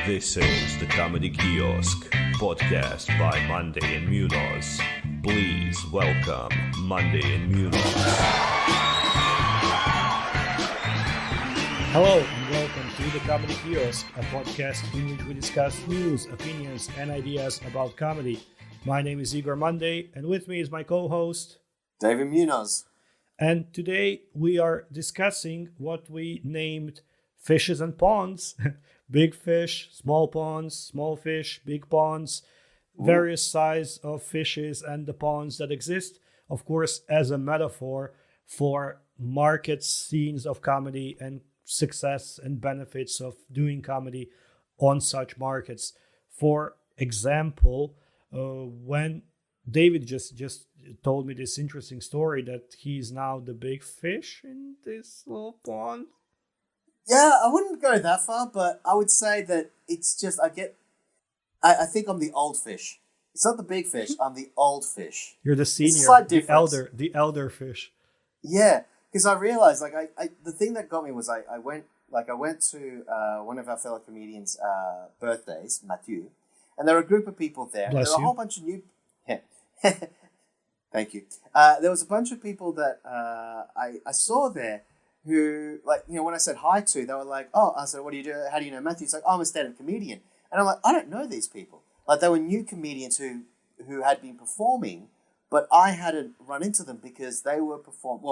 This is the Comedy Kiosk, podcast by Monday and Munoz. Please welcome Monday and Munoz. Hello and welcome to the Comedy Kiosk, a podcast in which we discuss news, opinions, and ideas about comedy. My name is Igor Monday, and with me is my co-host, David Munoz. And today we are discussing what we named fishes and ponds. Big fish, small ponds, small fish, big ponds, various size of fishes and the ponds that exist, of course, as a metaphor for market scenes of comedy and success and benefits of doing comedy on such markets. For example, when David just told me this interesting story that he's now the big fish in this little pond. Yeah, I wouldn't go that far, but I would say that it's just, I think I'm the old fish. It's not the big fish, I'm the old fish. You're the senior, the elder fish. Yeah, because I realized, the thing that got me was I went to one of our fellow comedians' birthdays, Mathieu, and there were a group of people there. Bless there were you. a whole bunch of new... Yeah. Thank you. There was a bunch of people that I saw there who, when I said hi to, they were like, oh, I said, what do you do? How do you know Matthew? He's like, oh, I'm a stand-up comedian. And I'm like, I don't know these people. Like, they were new comedians who had been performing, but I hadn't run into them because they were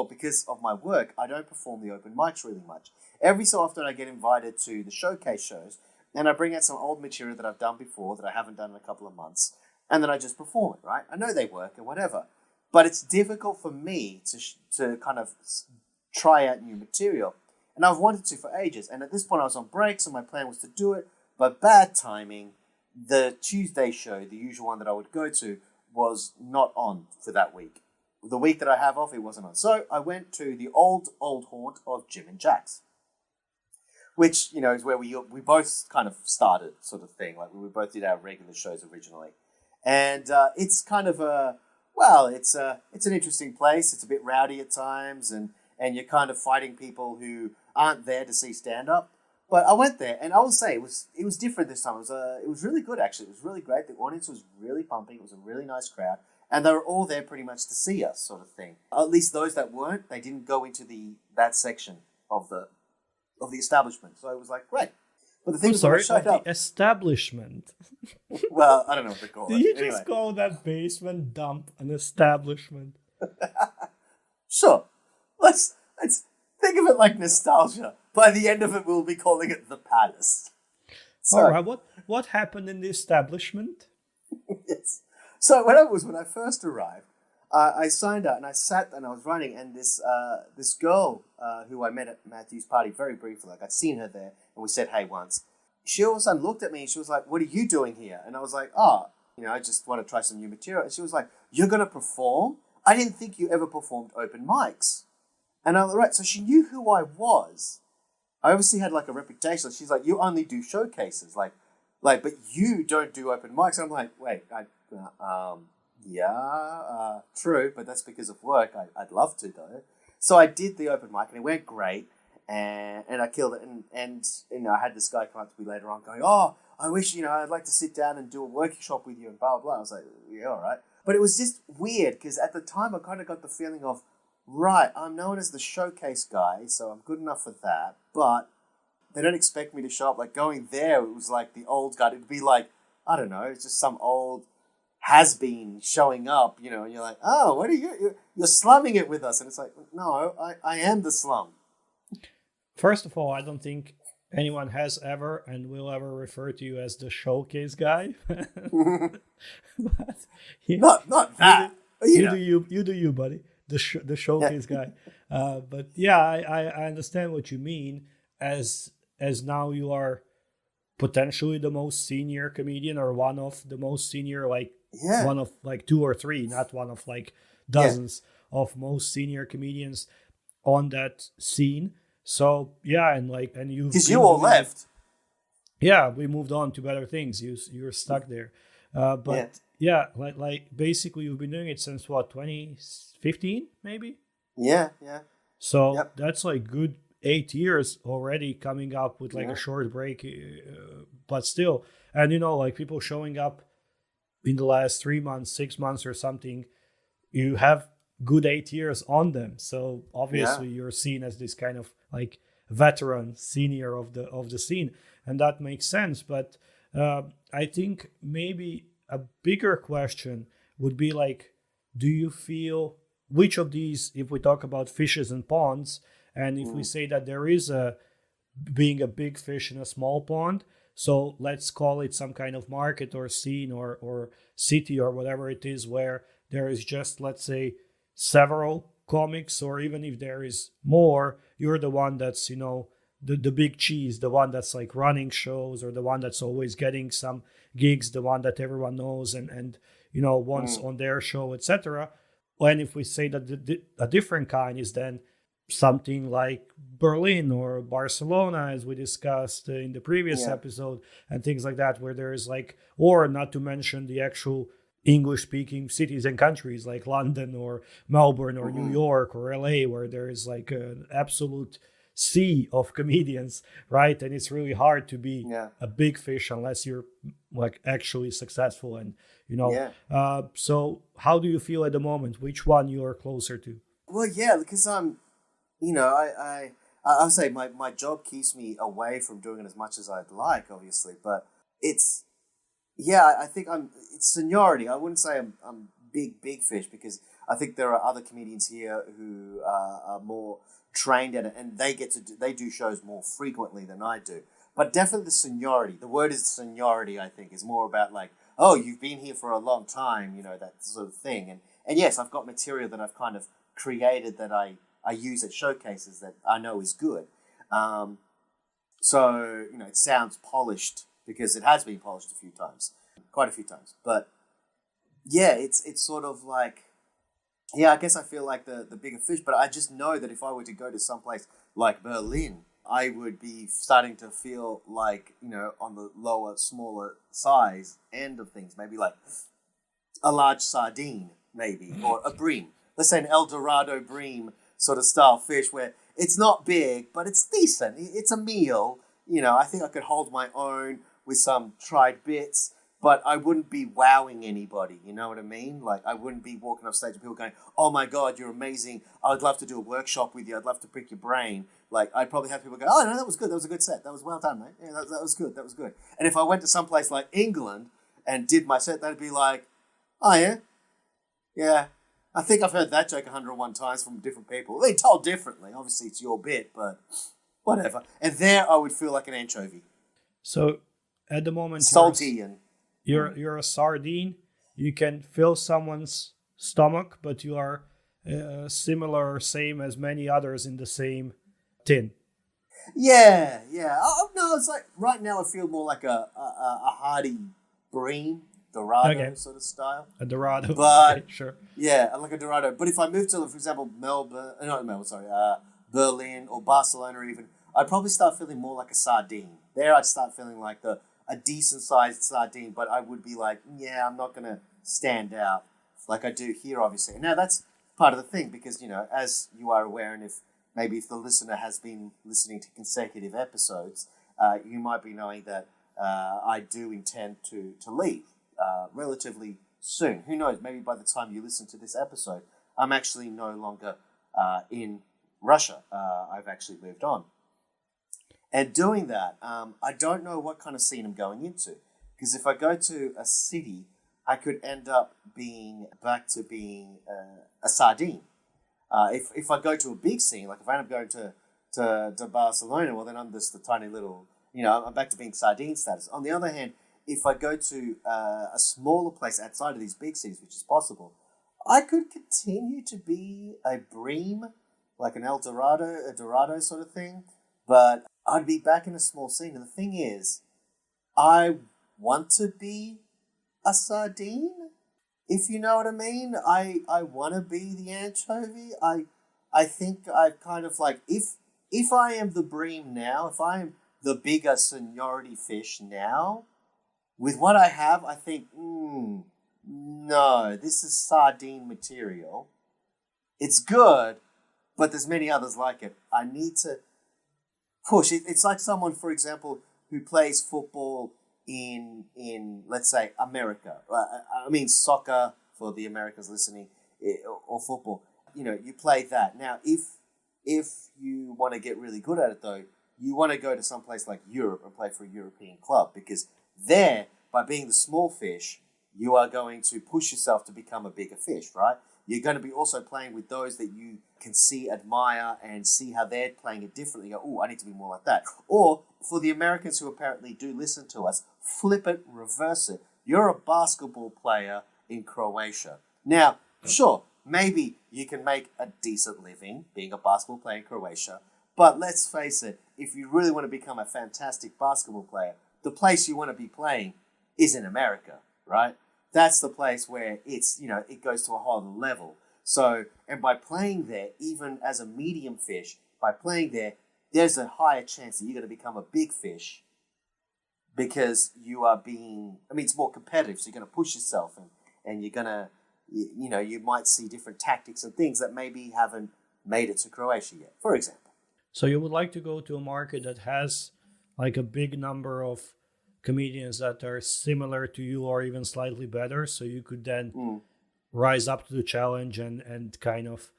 because of my work, I don't perform the open mics really much. Every so often I get invited to the showcase shows, and I bring out some old material that I've done before that I haven't done in a couple of months, and then I just perform it, right? I know they work and whatever, but it's difficult for me to kind of try out new material. And I've wanted to for ages. And at this point I was on break, so my plan was to do it. But bad timing, the Tuesday show, the usual one that I would go to, was not on for that week. The week that I have off, it wasn't on. So I went to the old haunt of Jim and Jack's, which, is where we both kind of started, sort of thing. Like, we both did our regular shows originally. And it's kind of it's an interesting place. It's a bit rowdy at times, and you're kind of fighting people who aren't there to see stand-up. But I went there, and I will say it was different this time. It was really good, actually. It was really great. The audience was really pumping. It was a really nice crowd. And they were all there pretty much to see us, sort of thing. At least those that weren't, they didn't go into that section of the establishment. So it was like, great. But the thing was, the establishment. Well, I don't know what they call it. Did you just call that basement dump an establishment? Sure. Let's think of it like nostalgia. By the end of it, we'll be calling it the Palace. So, all right. What happened in the establishment? Yes. So when I first arrived, I signed up and I sat and I was running, and this girl who I met at Matthew's party very briefly, like I'd seen her there and we said hey once. She all of a sudden looked at me and she was like, "What are you doing here?" And I was like, "Oh, I just want to try some new material." And she was like, "You're going to perform? I didn't think you ever performed open mics." And I was like, right, so she knew who I was. I obviously had like a reputation. She's like, "You only do showcases, like, but you don't do open mics." And I'm like, "Wait, true, but that's because of work. I'd love to though." So I did the open mic and it went great, and I killed it. And I had this guy come up to me later on going, "Oh, I wish I'd like to sit down and do a workshop with you," and blah blah blah. I was like, "Yeah, all right." But it was just weird because at the time I kind of got the feeling of, right, I'm known as the showcase guy, so I'm good enough for that, but they don't expect me to show up. Like, going there, it was like the old guy. It'd be like, I don't know, it's just some old has-been showing up, and you're like, "Oh, what are you? You're slumming it with us." And it's like, no, I am the slum. First of all, I don't think anyone has ever and will ever refer to you as the showcase guy. But, not that. You do you, buddy. The showcase guy. But yeah, I understand what you mean, as now you are potentially the most senior comedian, or one of the most senior, one of like two or three, not one of like dozens of most senior comedians on that scene. So yeah, and you, because you all left. Yeah, we moved on to better things. You're stuck there. But yeah, basically you've been doing it since what, 2015 maybe? Yeah. So that's like good 8 years already coming up with like a short break, but still. And like people showing up in the last 3 months, 6 months or something, you have good 8 years on them. So obviously you're seen as this kind of like veteran, senior of the scene, and that makes sense. But I think maybe a bigger question would be like, do you feel which of these, if we talk about fishes and ponds, and if we say that there is being a big fish in a small pond, so let's call it some kind of market or scene or city or whatever it is, where there is just, let's say, several comics, or even if there is more, you're the one that's, the big cheese, the one that's like running shows, or the one that's always getting some gigs, the one that everyone knows and wants on their show, etc. And if we say that a different kind is then something like Berlin or Barcelona, as we discussed in the previous episode, and things like that, where there is like, or not to mention the actual English-speaking cities and countries like London or Melbourne or New York or LA, where there is like an absolute sea of comedians, right? And it's really hard to be a big fish unless you're like actually successful. And so how do you feel at the moment? Which one you are closer to? Well, because I'll say my job keeps me away from doing it as much as I'd like, obviously, but it's I think it's seniority. I wouldn't say I'm big fish, because I think there are other comedians here who are more trained at it, and they do shows more frequently than I do. But definitely the seniority. The word is seniority. I think is more about like, oh, you've been here for a long time, that sort of thing. And yes, I've got material that I've kind of created that I use at showcases that I know is good. So it sounds polished, because it has been polished quite a few times. But it's sort of like, I guess I feel like the bigger fish, but I just know that if I were to go to someplace like Berlin, I would be starting to feel like, on the lower, smaller size end of things, maybe like a large sardine, maybe, or a bream. Let's say an El Dorado bream sort of style fish, where it's not big, but it's decent. It's a meal. I think I could hold my own with some tried bits, but I wouldn't be wowing anybody. You know what I mean? Like, I wouldn't be walking off stage and people going, oh my God, you're amazing. I'd love to do a workshop with you. I'd love to pick your brain. Like, I'd probably have people go, oh, no, that was good. That was a good set. That was well done, mate. Yeah, that was good. That was good. And if I went to some place like England and did my set, they'd be like, oh, yeah? Yeah. I think I've heard that joke 101 times from different people. They told differently. Obviously, it's your bit, but whatever. And there I would feel like an anchovy. So at the moment, salty you're a sardine. You can fill someone's stomach, but you are similar or same as many others in the same tin. Yeah. Oh, no, it's like right now I feel more like a hearty bream, Dorado sort of style. A Dorado, but okay, sure. Yeah, like a Dorado. But if I move to, for example, Berlin or Barcelona, even, I'd probably start feeling more like a sardine. There, I'd start feeling like a decent sized sardine, but I would be like, I'm not gonna stand out like I do here, obviously. And now that's part of the thing, because as you are aware, and if the listener has been listening to consecutive episodes, you might be knowing that I do intend to leave relatively soon. Who knows? Maybe by the time you listen to this episode, I'm actually no longer in Russia. I've actually moved on. And doing that, I don't know what kind of scene I'm going into. Because if I go to a city, I could end up being a sardine. If I go to a big scene, like if I end up going to Barcelona, well, then I'm just a tiny little, I'm back to being sardine status. On the other hand, if I go to a smaller place outside of these big cities, which is possible, I could continue to be a bream, like an El Dorado, a Dorado sort of thing, but I'd be back in a small scene. And the thing is, I want to be a sardine, if you know what I mean. I want to be the anchovy. I think I kind of like, if I am the bream now, if I am the bigger seniority fish now, with what I have, I think, no, this is sardine material. It's good, but there's many others like it. I need to push. It's like someone, for example, who plays football in let's say America. I mean soccer for the Americans listening, or football. You play that. Now, if you want to get really good at it, though, you want to go to some place like Europe and play for a European club, because there, by being the small fish, you are going to push yourself to become a bigger fish, right? You're going to be also playing with those that you can see, admire, and see how they're playing it differently. You go, oh, I need to be more like that. Or for the Americans who apparently do listen to us, flip it, reverse it. You're a basketball player in Croatia. Now, sure, maybe you can make a decent living being a basketball player in Croatia, but let's face it, if you really want to become a fantastic basketball player, the place you want to be playing is in America, right? That's the place where it goes to a whole other level. So, and by playing there, even as a medium fish, by playing there, there's a higher chance that you're going to become a big fish, because you are it's more competitive. So you're going to push yourself, and you're going to, you might see different tactics and things that maybe haven't made it to Croatia yet, for example. So you would like to go to a market that has like a big number of comedians that are similar to you or even slightly better, so you could then rise up to the challenge and kind of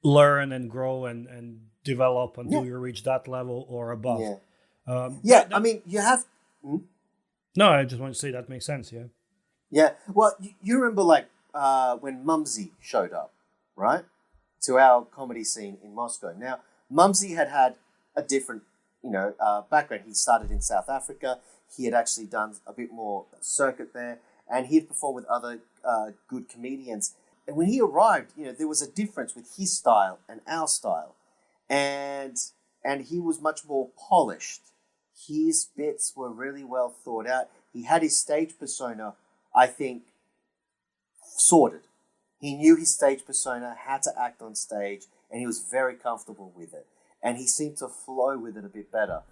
learn and grow and develop until you reach that level or above. I mean, you have... No, I just want to say that makes sense, yeah. Yeah, well, you remember when Mumsy showed up, right, to our comedy scene in Moscow. Now, Mumsy had a different, background. He started in South Africa. He had actually done a bit more circuit there, and he'd performed with other good comedians. And when he arrived, there was a difference with his style and our style, and he was much more polished. His bits were really well thought out. He had his stage persona, I think, sorted. He knew his stage persona, how to act on stage, and he was very comfortable with it. And he seemed to flow with it a bit better.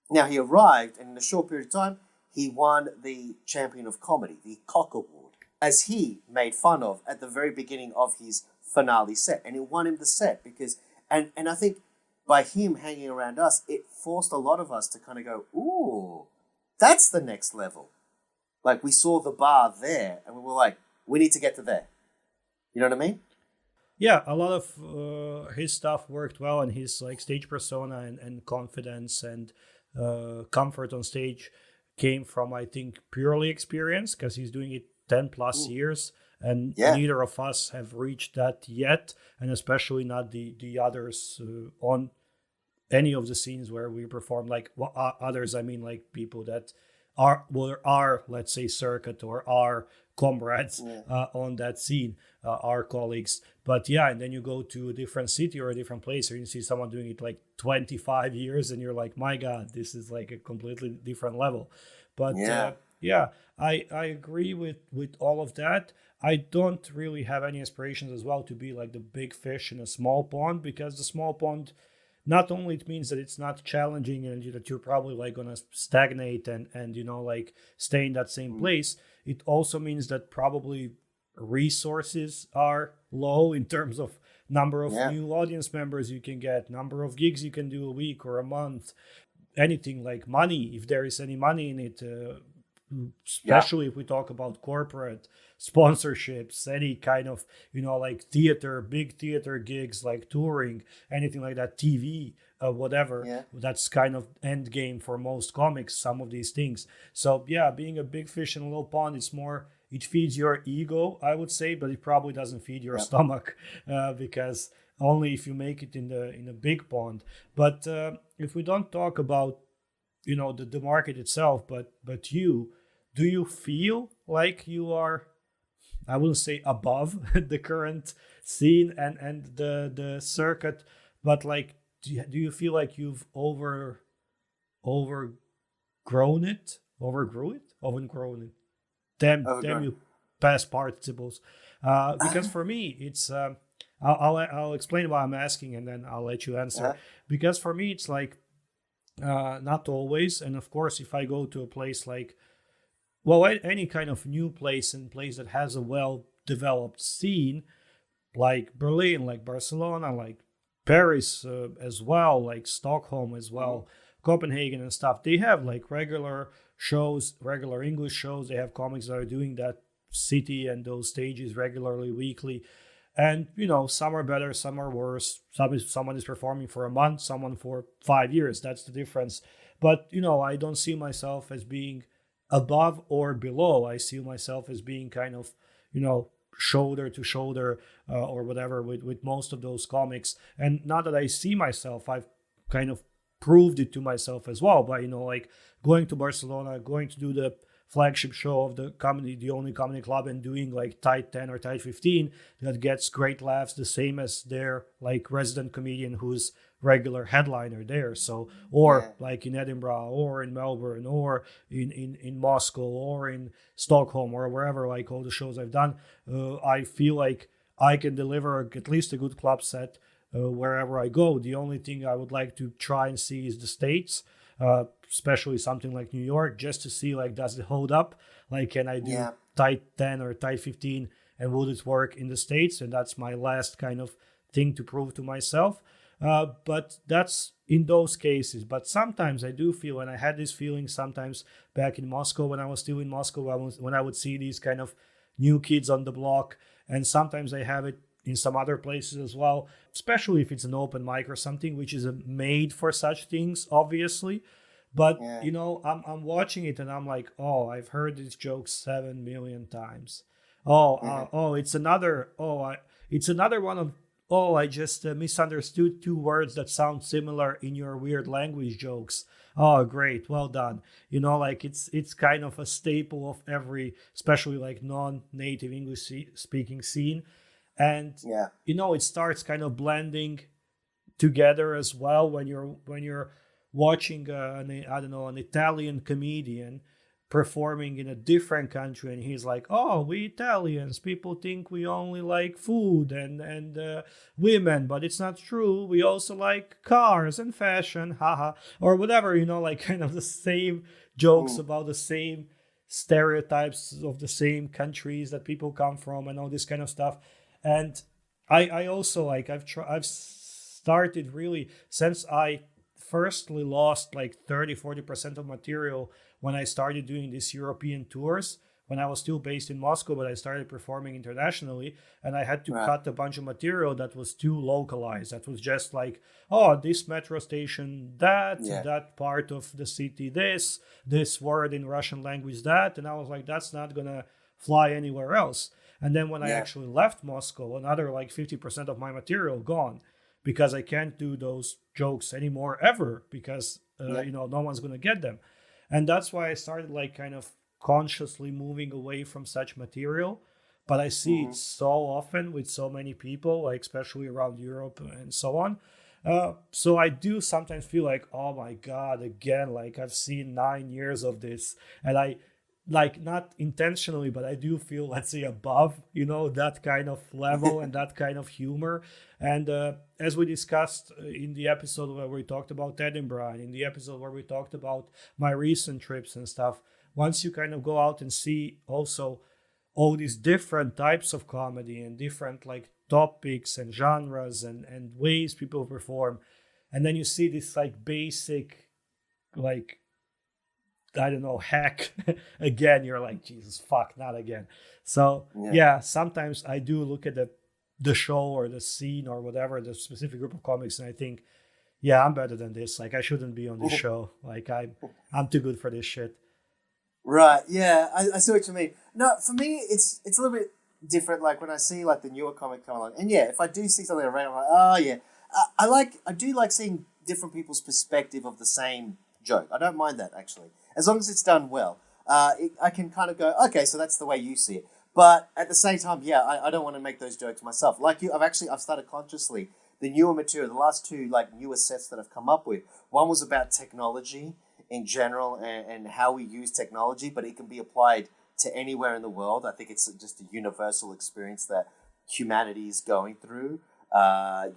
Now, he arrived, and in a short period of time, he won the Champion of Comedy, the Cock Award, as he made fun of at the very beginning of his finale set. And it won him the set because, and I think by him hanging around us, it forced a lot of us to kind of go, ooh, that's the next level. Like, we saw the bar there, and we were like, we need to get to there. You know what I mean? Yeah, a lot of his stuff worked well, and his stage persona and confidence and comfort on stage came from, I think, purely experience, because he's doing it 10 plus years, and neither of us have reached that yet, and especially not the others on any of the scenes where we perform. Others, I mean, like people that are let's say circuit or are comrades on that scene, our colleagues. But and then you go to a different city or a different place, or you see someone doing it 25 years, and you're like, my God, this is a completely different level. But I agree with all of that. I don't really have any aspirations as well to be like the big fish in a small pond, because the small pond, not only it means that it's not challenging and that you're probably going to stagnate and stay in that same place, it also means that probably resources are low in terms of number of new audience members you can get, number of gigs you can do a week or a month, anything like money, if there is any money in it, especially if we talk about corporate sponsorships, any kind of theater, big theater gigs, like touring, anything like that, TV, whatever. That's kind of end game for most comics, some of these things. So being a big fish in a little pond, it feeds your ego, I would say, but it probably doesn't feed your stomach, because only if you make it in a big pond. But if we don't talk about the market itself, but do you feel like you are, I wouldn't say above the current scene and the circuit, but do you feel like you've overgrown it? Damn you past participles. Because for me, it's I'll explain why I'm asking, and then I'll let you answer. Because for me, it's not always, and of course, if I go to a place any kind of new place and place that has a well-developed scene, like Berlin, like Barcelona, like Paris as well, like Stockholm as well, Copenhagen and stuff. They have like regular shows, regular English shows. They have comics that are doing that city and those stages regularly, weekly. And some are better, some are worse. Someone is performing for a month, someone for 5 years. That's the difference. But I don't see myself as being above or below. I see myself as being kind of, shoulder to shoulder or whatever with most of those comics. And not that I see myself, I've kind of proved it to myself as well by like going to Barcelona, going to do the flagship show of the only comedy club, and doing like tight 10 or tight 15 that gets great laughs, the same as their like resident comedian who's regular headliner there. So, or like in Edinburgh or in Melbourne or in Moscow or in Stockholm or wherever, like all the shows I've done, I feel like I can deliver at least a good club set wherever I go. The only thing I would like to try and see is the States, especially something like New York, just to see like, does it hold up? Like, can I do tight 10 or tight 15 and would it work in the States? And that's my last kind of thing to prove to myself. But that's in those cases. But sometimes I do feel, and I had this feeling sometimes back in Moscow when I was still in Moscow, when I would see these kind of new kids on the block, and sometimes I have it in some other places as well, especially if it's an open mic or something, which is made for such things, obviously. But, I'm watching it and I'm like, oh, I've heard this joke 7 million times. It's another one of, I just misunderstood two words that sound similar in your weird language jokes. Oh, great. Well done. Like it's kind of a staple of every, especially like non-native English speaking scene. And, it starts kind of blending together as well when you're watching an Italian comedian performing in a different country, and he's like, oh, we Italians, people think we only like food and women, but it's not true, we also like cars and fashion, haha, or whatever, like kind of the same jokes about the same stereotypes of the same countries that people come from and all this kind of stuff. And I also like I've started really, since I firstly lost like 30-40% of material when I started doing these European tours, when I was still based in Moscow, but I started performing internationally, and I had to cut a bunch of material that was too localized. That was just like, oh, this metro station, that part of the city, this word in Russian language, that. And I was like, that's not going to fly anywhere else. And then when I actually left Moscow, another like 50% of my material gone, because I can't do those jokes anymore ever, because no one's going to get them. And that's why I started like kind of consciously moving away from such material. But I see it so often with so many people, like especially around Europe and so on. So I do sometimes feel like, oh my God, again, like I've seen 9 years of this, and I, like, not intentionally, but I do feel, let's say, above, that kind of level and that kind of humor. And as we discussed in the episode where we talked about Edinburgh, and in the episode where we talked about my recent trips and stuff, once you kind of go out and see also all these different types of comedy and different like topics and genres and ways people perform, and then you see this like basic, like, I don't know, hack again, you're like, Jesus, fuck, not again. So sometimes I do look at the show or the scene or whatever, the specific group of comics, and I think, I'm better than this. Like, I shouldn't be on this show. Like, I'm too good for this shit. Right. Yeah, I see what you mean. No, for me, it's a little bit different. Like when I see like the newer comic come along, and if I do see something around, I'm like, oh yeah, I do like seeing different people's perspective of the same joke. I don't mind that, actually, as long as it's done well. I can kind of go, okay, so that's the way you see it. But at the same time, I don't want to make those jokes myself. Like you, I've started consciously the newer material. The last two like newer sets that I've come up with. One was about technology in general and how we use technology, but it can be applied to anywhere in the world. I think it's just a universal experience that humanity is going through,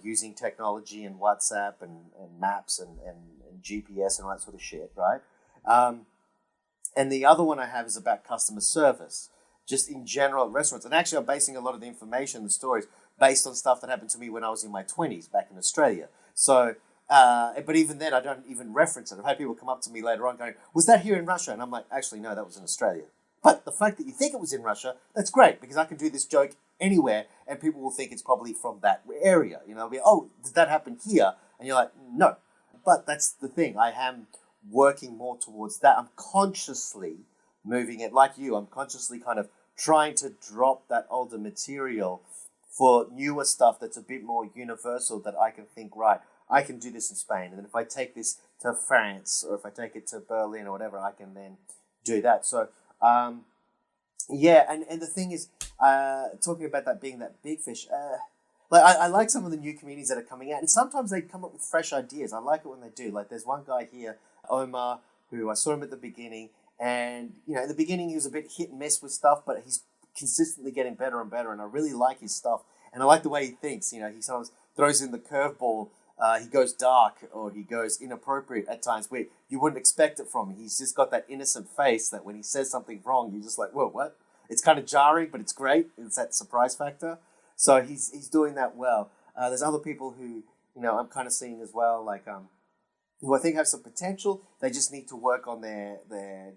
using technology and WhatsApp and maps and GPS and all that sort of shit, right? And the other one I have is about customer service, just in general at restaurants. And actually, I'm basing a lot of the information, the stories, based on stuff that happened to me when I was in my 20s back in Australia. So, but even then, I don't even reference it. I've had people come up to me later on going, was that here in Russia? And I'm like, actually, no, that was in Australia. But the fact that you think it was in Russia, that's great, because I can do this joke anywhere and people will think it's probably from that area. You know, they'll be, oh, did that happen here? And you're like, no. But that's the thing. I am working more towards that. I'm consciously moving it, like you, I'm consciously kind of trying to drop that older material for newer stuff that's a bit more universal, that I can think, right, I can do this in Spain. And then if I take this to France, or if I take it to Berlin or whatever, I can then do that. So, yeah, and the thing is, talking about that being that big fish, like I like some of the new comedians that are coming out, and sometimes they come up with fresh ideas. I like it when they do. Like there's one guy here, Omar, who I saw him at the beginning, and you know, in the beginning he was a bit hit and miss with stuff, but he's consistently getting better and better, and I really like his stuff, and I like the way he thinks. You know, he sometimes throws in the curveball. He goes dark or he goes inappropriate at times where you wouldn't expect it from him. He's just got that innocent face that when he says something wrong, you're just like, whoa, what? It's kind of jarring, but it's great. It's that surprise factor. So he's doing that well. There's other people who, you know, I'm kind of seeing as well, like who I think have some potential. They just need to work on their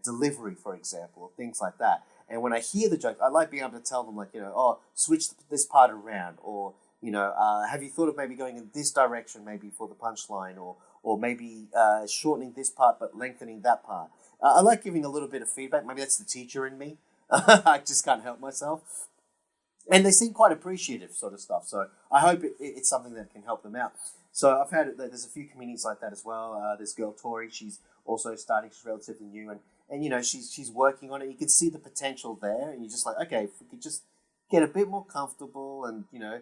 delivery, for example, or things like that. And when I hear the joke, I like being able to tell them, like, you know, oh, switch this part around, or, you know, have you thought of maybe going in this direction, maybe for the punchline, or maybe shortening this part but lengthening that part. I like giving a little bit of feedback. Maybe that's the teacher in me. I just can't help myself. And they seem quite appreciative sort of stuff. So I hope it's something that can help them out. So I've had, there's a few comedians like that as well. This girl, Tori, she's also starting. She's relatively new. And you know, she's working on it. You can see the potential there. And you're just like, okay, if we could just get a bit more comfortable and, you know,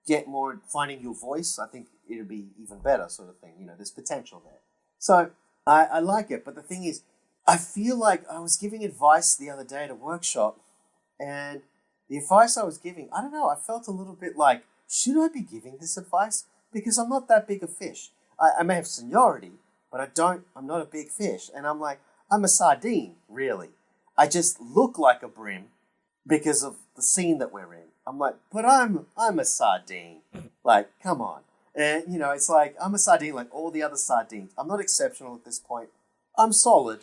get more finding your voice, I think it'll be even better sort of thing. You know, there's potential there. So I like it. But the thing is, I feel like I was giving advice the other day at a workshop, and the advice I was giving, I don't know, I felt a little bit like, should I be giving this advice? Because I'm not that big a fish. I may have seniority, but I'm not a big fish. And I'm like, I'm a sardine, really. I just look like a brim because of the scene that we're in. I'm like, but I'm a sardine. Like, come on. And, you know, it's like, I'm a sardine like all the other sardines. I'm not exceptional at this point. I'm solid.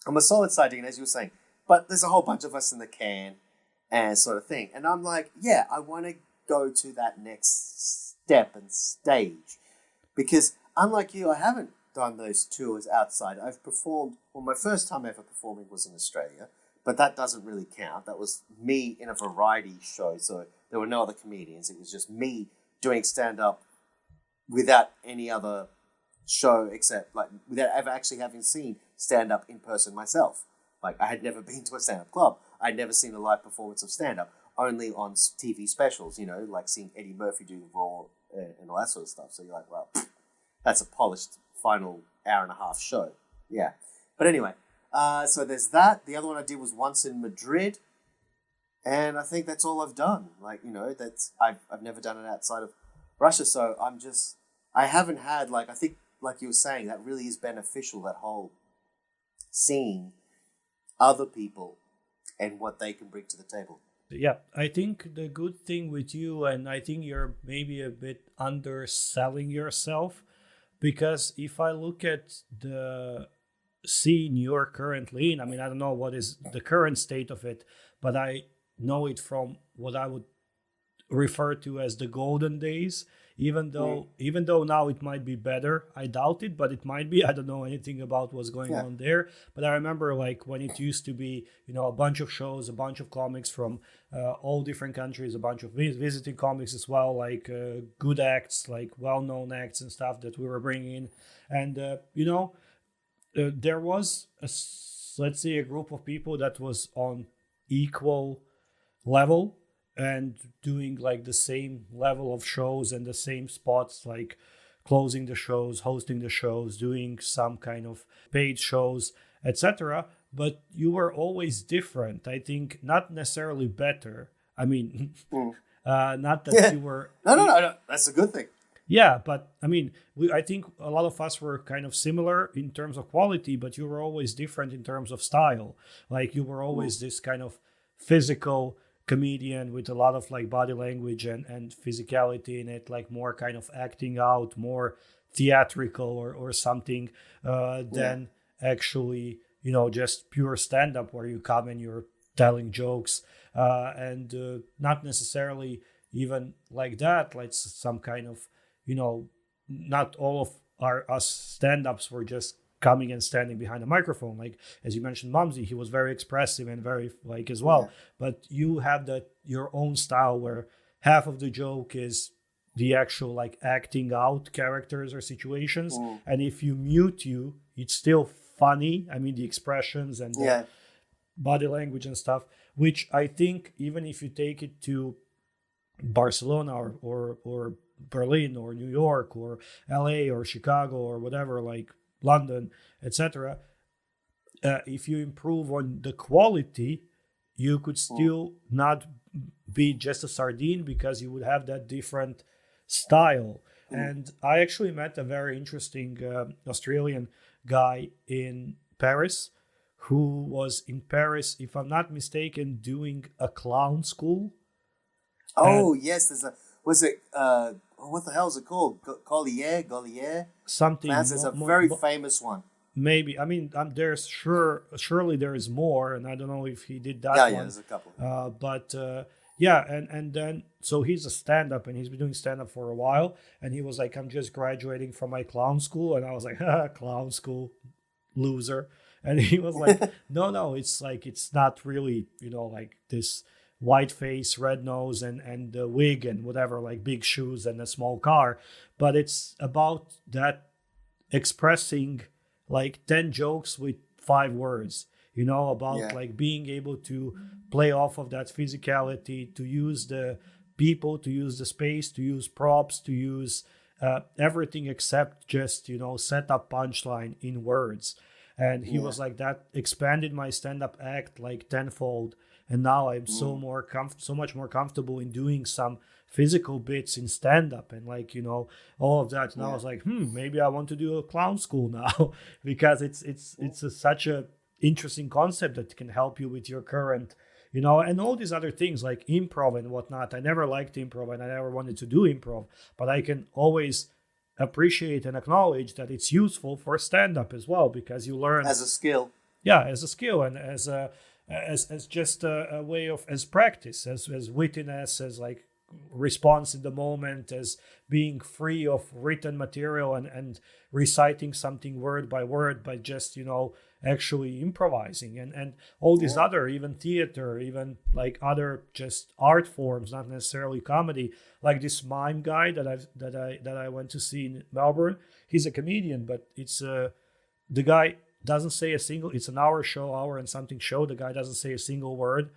I'm a solid sardine, as you were saying. But there's a whole bunch of us in the can and sort of thing. And I'm like, yeah, I want to go to that next step and stage. Because unlike you, I haven't done those tours outside. I've performed, well, my first time ever performing was in Australia, but that doesn't really count. That was me in a variety show, so there were no other comedians. It was just me doing stand-up without any other show except, like, without ever actually having seen stand-up in person myself. Like, I had never been to a stand-up club. I'd never seen a live performance of stand-up, only on TV specials, you know, like seeing Eddie Murphy do Raw and all that sort of stuff. So you're like, well, that's a polished final hour and a half show. Yeah. But anyway, so there's that. The other one I did was once in Madrid. And I think that's all I've done. Like, you know, I've never done it outside of Russia. So I haven't had, like, I think, like you were saying, that really is beneficial, that whole seeing other people and what they can bring to the table. Yeah, I think the good thing with you, and I think you're maybe a bit underselling yourself, because if I look at the scene you're currently in, I mean, I don't know what is the current state of it, but I know it from what I would refer to as the golden days. Even though now it might be better, I doubt it, but it might be. I don't know anything about what's going on there. But I remember, like, when it used to be, you know, a bunch of shows, a bunch of comics from all different countries, a bunch of visiting comics as well, like good acts, like well-known acts and stuff that we were bringing in. And, you know, there was, let's say, a group of people that was on equal level and doing like the same level of shows and the same spots, like closing the shows, hosting the shows, doing some kind of paid shows, etc. But you were always different. I think not necessarily better. I mean, not that you were... No. That's a good thing. Yeah, but I mean, I think a lot of us were kind of similar in terms of quality, but you were always different in terms of style. Like, you were always this kind of physical comedian with a lot of like body language and physicality in it, like more kind of acting out, more theatrical or something, than actually, just pure stand up where you come and you're telling jokes, and not necessarily even like that, like some kind of, not all of us stand-ups were just coming and standing behind a microphone. Like, as you mentioned, Mumsy, he was very expressive and very like as well. But you have that your own style where half of the joke is the actual like acting out characters or situations, and if you mute it's still funny. I mean, the expressions and the body language and stuff, which I think even if you take it to Barcelona or Berlin or New York or LA or Chicago or whatever, like London, etc., if you improve on the quality, you could still not be just a sardine because you would have that different style. And I actually met a very interesting Australian guy in Paris who was in Paris, if I'm not mistaken, doing a clown school. Oh, yes. Was it, what the hell is it called? Golier? Something. There's a very famous one. Maybe. I mean, surely there is more, and I don't know if he did that one. Yeah, there's a couple. But yeah, and then, so he's a stand-up, and he's been doing stand-up for a while, and he was like, I'm just graduating from my clown school, and I was like, clown school, loser. And he was like, no, it's like, it's not really, like this white face, red nose, and the wig and whatever, like big shoes and a small car. But it's about that expressing like 10 jokes with 5 words, about like being able to play off of that physicality, to use the people, to use the space, to use props, to use everything except just, set up punchline in words. And he was like, that expanded my stand-up act like tenfold. And now I'm so much more comfortable in doing some physical bits in stand-up and like, all of that. And I was like, maybe I want to do a clown school now because it's such a interesting concept that can help you with your current, and all these other things like improv and whatnot. I never liked improv and I never wanted to do improv, but I can always appreciate and acknowledge that it's useful for stand-up as well, because you learn as a skill. Yeah, as a skill and as just a way of, as practice, as wittiness, as like response in the moment, as being free of written material and reciting something word by word, by just actually improvising and all these other, even theater, even like other just art forms, not necessarily comedy, like this mime guy that I went to see in Melbourne. He's a comedian, but it's the guy doesn't say a single, it's an hour and something show, the guy doesn't say a single word,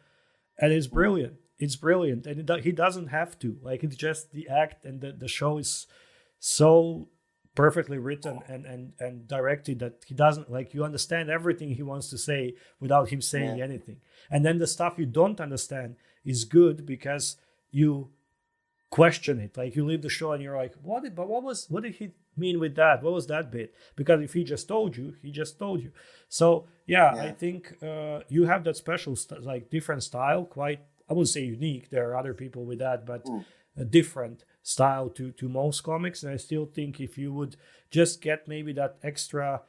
and it's brilliant. It's brilliant, and he doesn't have to, like, it's just the act, and the show is so perfectly written and directed that he doesn't, like, you understand everything he wants to say without him saying anything. And then the stuff you don't understand is good because you question it. Like, you leave the show and you're like, what did he mean with that? What was that bit? Because if he just told you, he just told you. So I think you have that special like different style, quite, I wouldn't say unique, there are other people with that, but a different style to most comics. And I still think if you would just get maybe that extra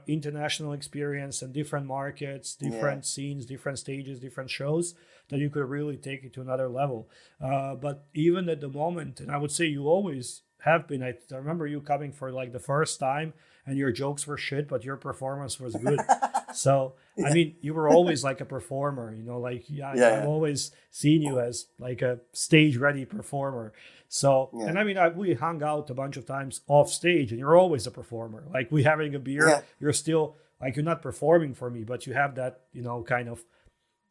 international experience and different markets, different scenes, different stages, different shows, that you could really take it to another level. But even at the moment, and I would say you always have been, I remember you coming for like the first time and your jokes were shit, but your performance was good. So, I mean, you were always like a performer, like, I've always seen you as like a stage ready performer. So, and I mean, we hung out a bunch of times off stage and you're always a performer. Like, we having a beer, you're still like, you're not performing for me, but you have that, kind of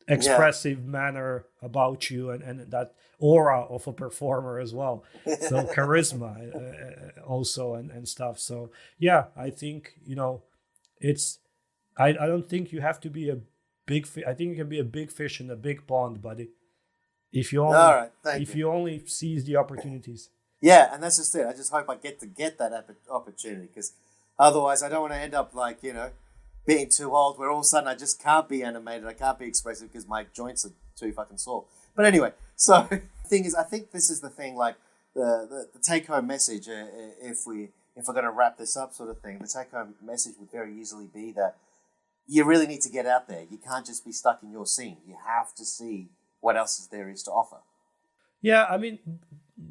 expressive manner about you and that aura of a performer as well. So charisma also and stuff. So I think, it's, I don't think you have to be a big fish. I think you can be a big fish in a big pond, buddy. If you only, you only seize the opportunities. Yeah, and that's just it. I just hope I get that opportunity, because otherwise I don't want to end up like, being too old where all of a sudden I just can't be animated, I can't be expressive because my joints are too fucking sore. But anyway, so the thing is, I think this is the thing. Like the take home message, if we're going to wrap this up, sort of thing, the take home message would very easily be that you really need to get out there. You can't just be stuck in your scene. You have to see what else there is to offer. Yeah, I mean,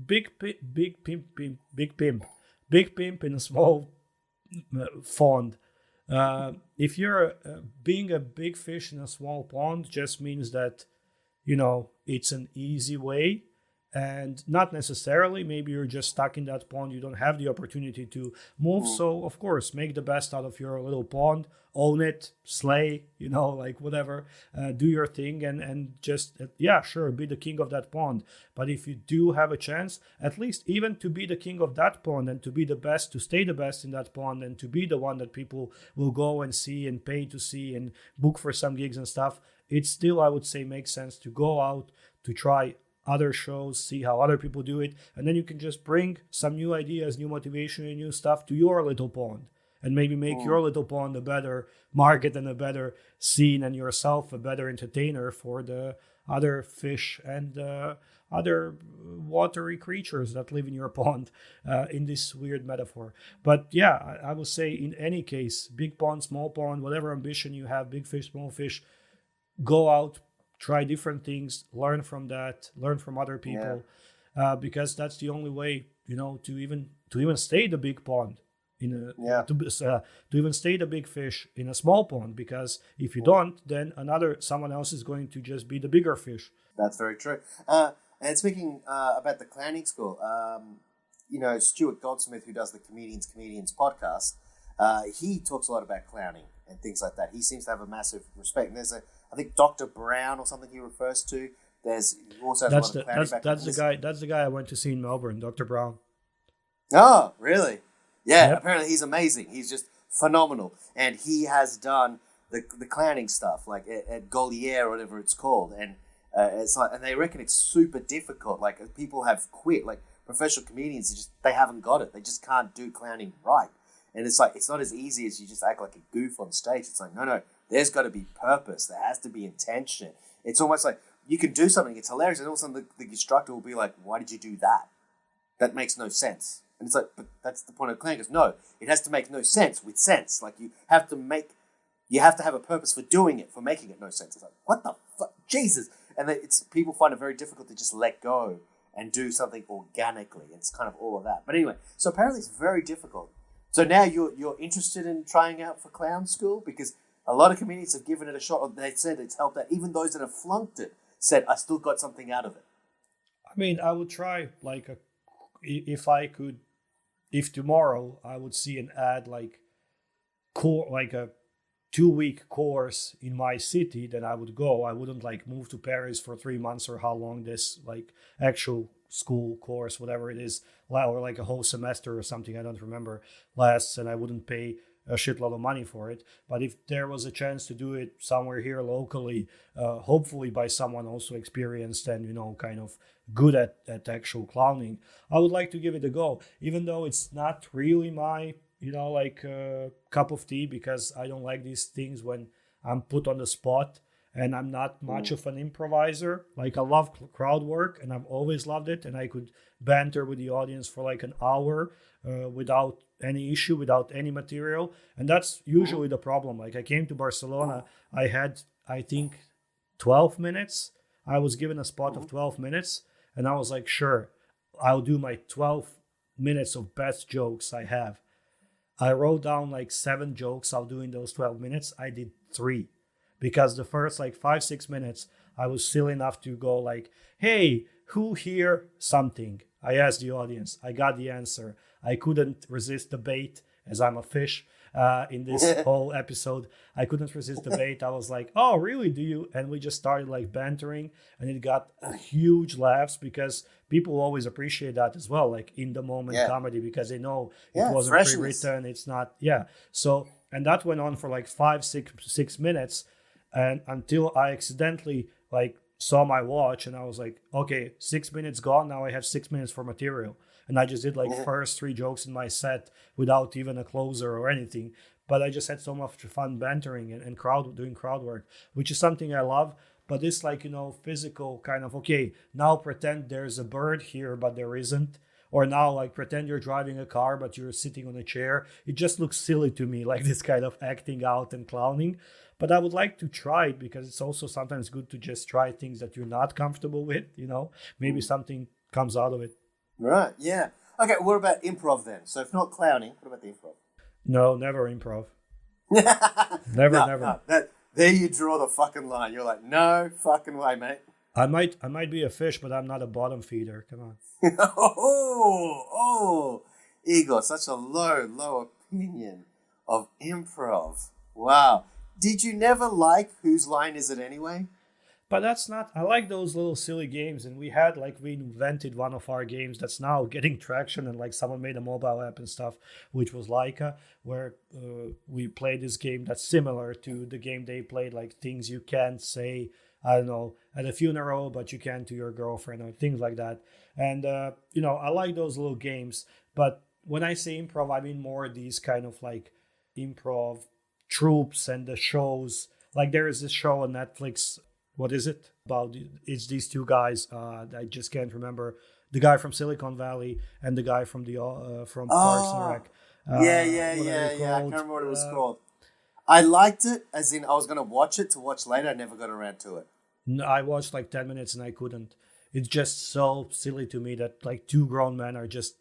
big pimp in a small pond. If you're being a big fish in a small pond, just means that it's an easy way, and not necessarily. Maybe you're just stuck in that pond. You don't have the opportunity to move. So of course, make the best out of your little pond. Own it, slay, like whatever. Do your thing and just, sure, be the king of that pond. But if you do have a chance, at least even to be the king of that pond and to be the best, to stay the best in that pond and to be the one that people will go and see and pay to see and book for some gigs and stuff, it still, I would say, makes sense to go out, to try other shows, see how other people do it. And then you can just bring some new ideas, new motivation, and new stuff to your little pond. And maybe make your little pond a better market and a better scene, and yourself a better entertainer for the other fish and other watery creatures that live in your pond, in this weird metaphor. But yeah, I would say in any case, big pond, small pond, whatever ambition you have, big fish, small fish, go out, try different things, learn from that, learn from other people, because that's the only way, to even stay the big pond. To even stay the big fish in a small pond, because if you don't, then someone else is going to just be the bigger fish. That's very true. And speaking about the clowning school, Stuart Goldsmith, who does the Comedians podcast, he talks a lot about clowning and things like that. He seems to have a massive respect. And there's I think Dr. Brown or something he refers to. There's also that's the guy I went to see in Melbourne, Dr. Brown. Oh, really? Yeah, Yep. Apparently he's amazing. He's just phenomenal. And he has done the clowning stuff, like at Goliath or whatever it's called. And it's like, and they reckon it's super difficult. Like, people have quit. Like, professional comedians, they haven't got it. They just can't do clowning right. And it's like, it's not as easy as you just act like a goof on stage. It's like, no, there's got to be purpose. There has to be intention. It's almost like you can do something, it's hilarious, and all of a sudden the instructor will be like, why did you do that? That makes no sense. And it's like, but that's the point of clowning. Because no, it has to make no sense with sense. Like, you have to have a purpose for doing it, for making it no sense. It's like, what the fuck? Jesus. And people find it very difficult to just let go and do something organically. It's kind of all of that. But anyway, so apparently it's very difficult. So now you're interested in trying out for clown school, because a lot of comedians have given it a shot. They said it's helped out. Even those that have flunked it said, I still got something out of it. I mean, I would try if tomorrow I would see an ad like a 2-week course in my city, then I would go. I wouldn't move to Paris for 3 months or how long this actual school course, whatever it is, or a whole semester or something, I don't remember, lasts, and I wouldn't pay a shitload of money for it. But if there was a chance to do it somewhere here locally, hopefully by someone also experienced and kind of good at actual clowning, I would like to give it a go, even though it's not really my cup of tea, because I don't like these things when I'm put on the spot, and I'm not much of an improviser. I love crowd work, and I've always loved it, and I could banter with the audience for an hour without any issue, without any material. And that's usually the problem. I came to Barcelona, I had, I think, 12 minutes. I was given a spot of 12 minutes, and I was like, sure, I'll do my 12 minutes of best jokes I have. I wrote down 7 jokes I'll do in those 12 minutes. I did 3. Because the first 5-6 minutes, I was silly enough to go hey, who here something? I asked the audience. I got the answer. I couldn't resist the bait, as I'm a fish in this whole episode. I couldn't resist the bait. I was like, oh, really, do you? And we just started bantering, and it got huge laughs, because people always appreciate that as well, in the moment comedy, because they know it wasn't pre-written. It's not, So, and that went on for 5-6 minutes. And until I accidentally saw my watch, and I was like, okay, 6 minutes gone. Now I have 6 minutes for material. And I just did first 3 jokes in my set without even a closer or anything. But I just had so much fun bantering and doing crowd work, which is something I love. but this like, physical kind of, okay, now pretend there's a bird here, but there isn't. Or now like pretend you're driving a car, but you're sitting on a chair. It just looks silly to me, like this kind of acting out and clowning. But I would like to try it because it's also sometimes good to just try things that you're not comfortable with, maybe something comes out of it. Right, yeah. Okay, what about improv then? So if not clowning, what about the improv? No, never improv. Never. Never. There you draw the fucking line. You're like, no fucking way, mate. I might be a fish, but I'm not a bottom feeder. Come on. Igor, such a low opinion of improv. Wow. Did you never like Whose Line Is It Anyway? But that's not, I like those little silly games. And we invented one of our games that's now getting traction. And like someone made a mobile app and stuff, which was Laika, where we played this game that's similar to the game they played, like things you can't say, I don't know, at a funeral, but you can to your girlfriend or things like that. And, I like those little games. But when I say improv, I mean more these kind of like improv troops and the shows. Like there is this show on Netflix. What is it about? It's these two guys. I just can't remember. The guy from Silicon Valley and the guy from from Parks and Rec. Yeah. I can't remember what it was called. I liked it, as in I was going to watch it to watch later. I never got around to it. No, I watched like 10 minutes and I couldn't. It's just so silly to me that like two grown men are just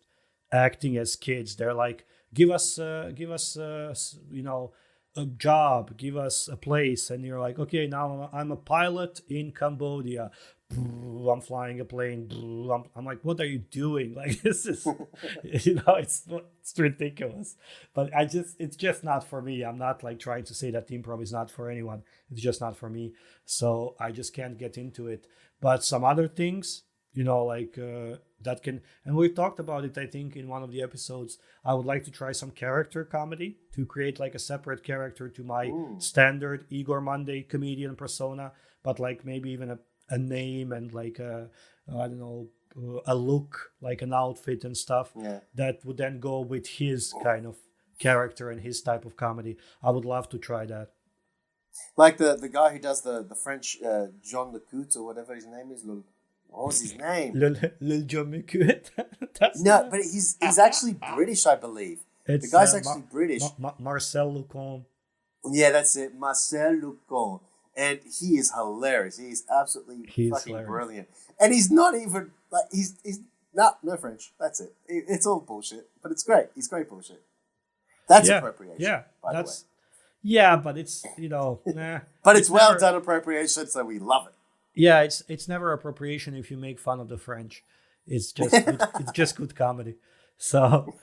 acting as kids. They're like, give us, a job, give us a place. And you're like, okay, now I'm a pilot in Cambodia. I'm flying a plane. I'm like, what are you doing? Like, this is, it's ridiculous. But it's just not for me. I'm not like trying to say that improv is not for anyone. It's just not for me. So I just can't get into it. But some other things, that can, and we talked about it, I think, in one of the episodes. I would like to try some character comedy to create like a separate character to my standard Igor Monday comedian persona, but like maybe even a name and like a look, like an outfit and stuff that would then go with his kind of character and his type of comedy. I would love to try that. Like the guy who does the French Jean Lecoute or whatever his name is. What was his name? Lil John McCoot. No, but he's actually British, I believe. The guy's actually British. Marcel Lucon. Yeah, that's it. Marcel Lucon. And he is hilarious. He's absolutely fucking hilarious. Brilliant. And he's not even like he's no French. That's it. It's all bullshit, but it's great. He's great bullshit. That's appropriation. Yeah, that's but it's nah. But it's well done appropriation, so we love it. Yeah, it's never appropriation if you make fun of the French. It's just it's just good comedy. So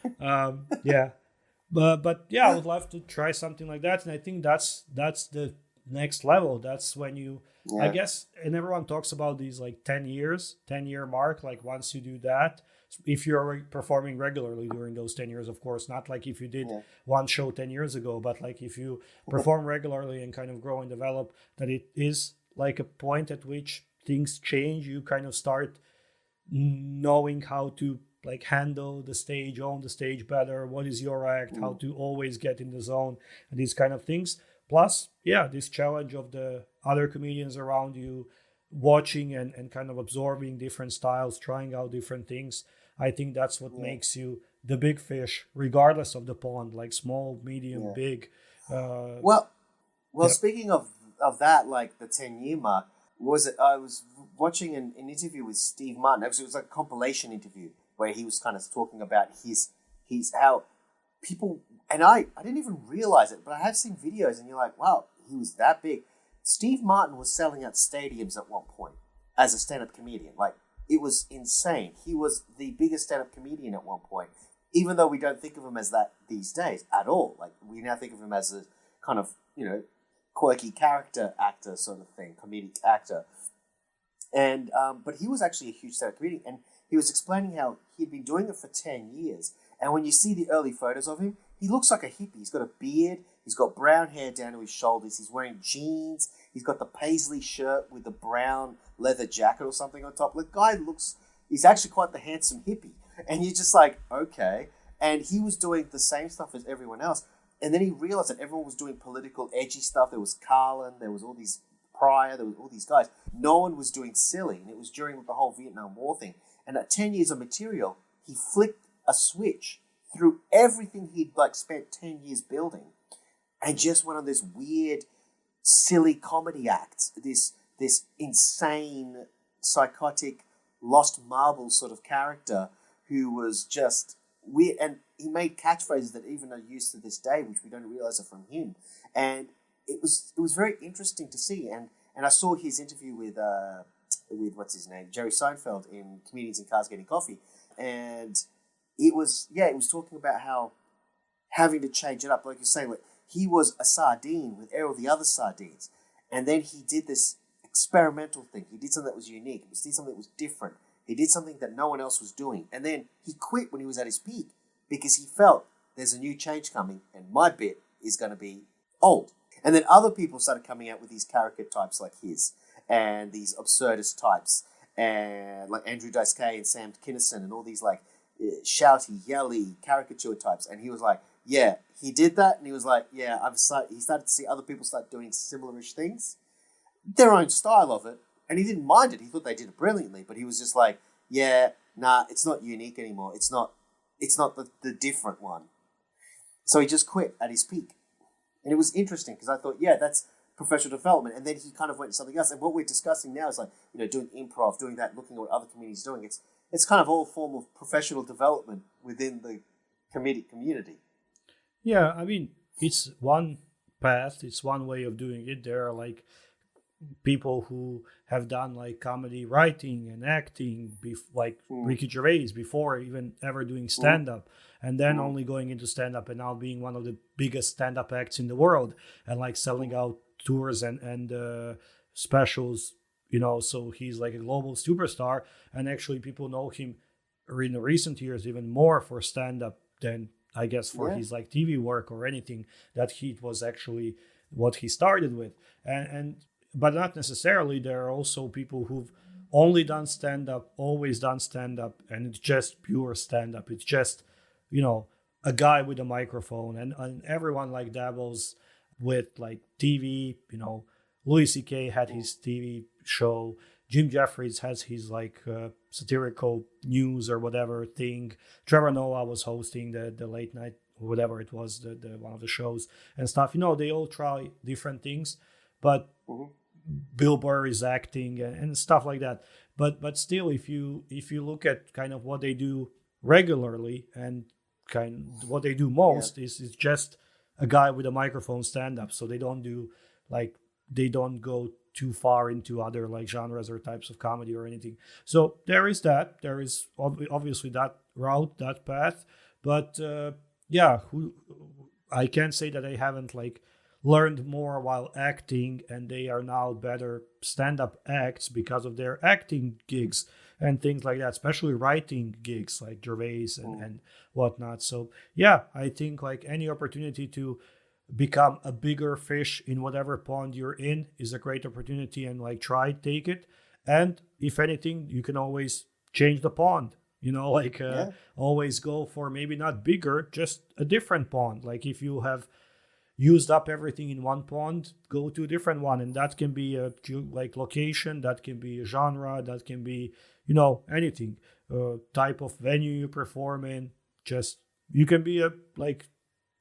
but I would love to try something like that, and I think that's the next level. That's when you I guess, and everyone talks about these like 10-year mark. Like once you do that, if you're performing regularly during those 10 years, of course, not like if you did one show 10 years ago, but like if you perform regularly and kind of grow and develop, that it is like a point at which things change. You kind of start knowing how to like handle the stage, own the stage better. What is your act? How to always get in the zone and these kind of things. Plus, this challenge of the other comedians around you, watching and kind of absorbing different styles, trying out different things. I think that's what makes you the big fish, regardless of the pond, like small, medium, big. Well, speaking of that, like the 10-year mark, I was watching an interview with Steve Martin. Actually, it was like a compilation interview where he was kind of talking about his how people, and I didn't even realize it, but I have seen videos and you're like, wow, he was that big. Steve Martin was selling out stadiums at one point as a stand-up comedian. Like, it was insane. He was the biggest stand-up comedian at one point, even though we don't think of him as that these days at all. Like, we now think of him as a kind of, quirky character actor sort of thing, comedic actor. And but he was actually a huge stand-up comedian, and he was explaining how he'd been doing it for 10 years. And when you see the early photos of him, he looks like a hippie. He's got a beard. He's got brown hair down to his shoulders. He's wearing jeans. He's got the paisley shirt with the brown leather jacket or something on top. The guy he's actually quite the handsome hippie. And you're just like, okay. And he was doing the same stuff as everyone else. And then he realized that everyone was doing political, edgy stuff. There was Carlin. There was all these Pryor, there was all these guys. No one was doing silly, and it was during the whole Vietnam War thing. And at 10 years of material, he flicked a switch through everything he'd like spent 10 years building, and just went on this weird, silly comedy act. This insane, psychotic, lost marble sort of character who was just weird, and he made catchphrases that even are used to this day, which we don't realize are from him. And it was very interesting to see. And I saw his interview with what's his name, Jerry Seinfeld, in Comedians in Cars Getting Coffee, and it was talking about how having to change it up, like you're saying, like he was a sardine with all the other sardines, and then he did this experimental thing. He did something that was unique. He did something that was different. He did something that no one else was doing, and then he quit when he was at his peak because he felt there's a new change coming, and my bit is going to be old. And then other people started coming out with these caricature types like his, and these absurdist types, and like Andrew Dice Clay and Sam Kinison, and all these like shouty, yelly caricature types. And he was like, yeah, he did that, and he was like, yeah, he started to see other people start doing similarish things, their own style of it, and he didn't mind it. He thought they did it brilliantly, but he was just like, yeah, nah, it's not unique anymore. It's not the different one. So he just quit at his peak. And it was interesting because I thought, yeah, that's professional development. And then he kind of went to something else. And what we're discussing now is like, doing improv, doing that, looking at what other comedians are doing. It's kind of all a form of professional development within the comedic community. Yeah, I mean, it's one path. It's one way of doing it. There are like people who have done like comedy writing and acting, like Ricky Gervais, before even ever doing stand-up, and then only going into stand-up and now being one of the biggest stand-up acts in the world, and like selling out tours and specials, so he's like a global superstar. And actually people know him in the recent years even more for stand-up than I guess for his like TV work or anything that he was actually what he started with. And but not necessarily. There are also people who've only done stand-up, always done stand-up, and it's just pure stand-up. It's just, a guy with a microphone, and everyone like dabbles with like TV. Louis C.K. had his TV show. Jim Jeffries has his like satirical news or whatever thing. Trevor Noah was hosting the late night, whatever it was, the one of the shows and stuff. They all try different things, but Bill Burr is acting and stuff like that. But still, if you look at kind of what they do regularly and kind of what they do most is just a guy with a microphone stand up. So they don't go too far into other like genres or types of comedy or anything. So there is that. There is obviously that route, that path. But I can't say that I haven't like learned more while acting, and they are now better stand-up acts because of their acting gigs and things like that, especially writing gigs like Gervais and whatnot. So yeah, I think like any opportunity to become a bigger fish in whatever pond you're in is a great opportunity, and like take it. And if anything, you can always change the pond, always go for maybe not bigger, just a different pond. Like if you have used up everything in one pond, go to a different one, and that can be a like location, that can be a genre, that can be anything, type of venue you perform in. Just you can be a like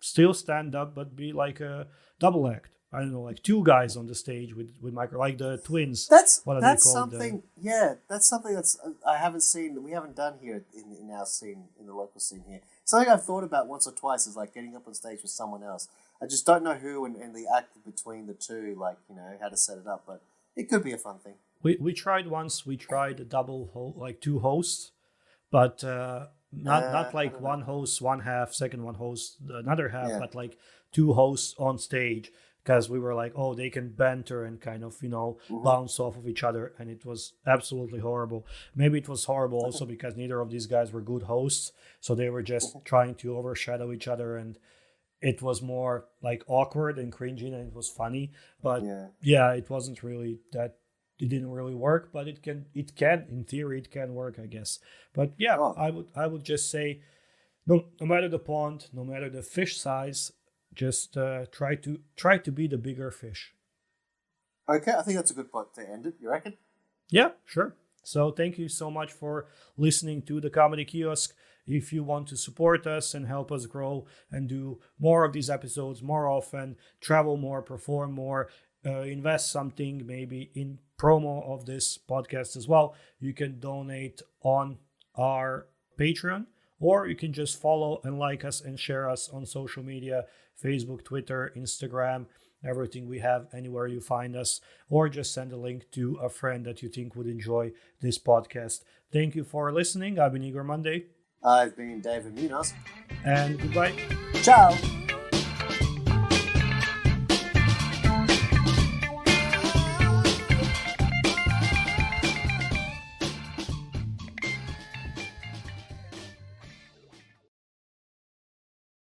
still stand up but be like a double act. I don't know, like two guys on the stage with micro, like the twins. That's something. That's something that's I haven't seen. We haven't done here in our scene, in the local scene here. Something I've thought about once or twice is like getting up on stage with someone else. I just don't know who and the act between the two, like how to set it up. But it could be a fun thing. We tried once. We tried a double like two hosts, but not like one host, one half, second one host, another half, but like two hosts on stage. Because we were like, oh, they can banter and kind of, bounce off of each other. And it was absolutely horrible. Maybe it was horrible also because neither of these guys were good hosts. So they were just trying to overshadow each other. And it was more like awkward and cringy than it was funny. But it wasn't really that. It didn't really work. But it can, in theory, it can work, I guess. But yeah, I would just say, no matter the pond, no matter the fish size, just try to be the bigger fish. Okay, I think that's a good point to end it. You reckon? Yeah, sure. So thank you so much for listening to the Comedy Kiosk. If you want to support us and help us grow and do more of these episodes more often, travel more, perform more, invest something maybe in promo of this podcast as well, you can donate on our Patreon, or you can just follow and like us and share us on social media, Facebook, Twitter, Instagram, everything we have, anywhere you find us, or just send a link to a friend that you think would enjoy this podcast. Thank you for listening. I've been Igor Monday. I've been David Munoz. And goodbye. Ciao.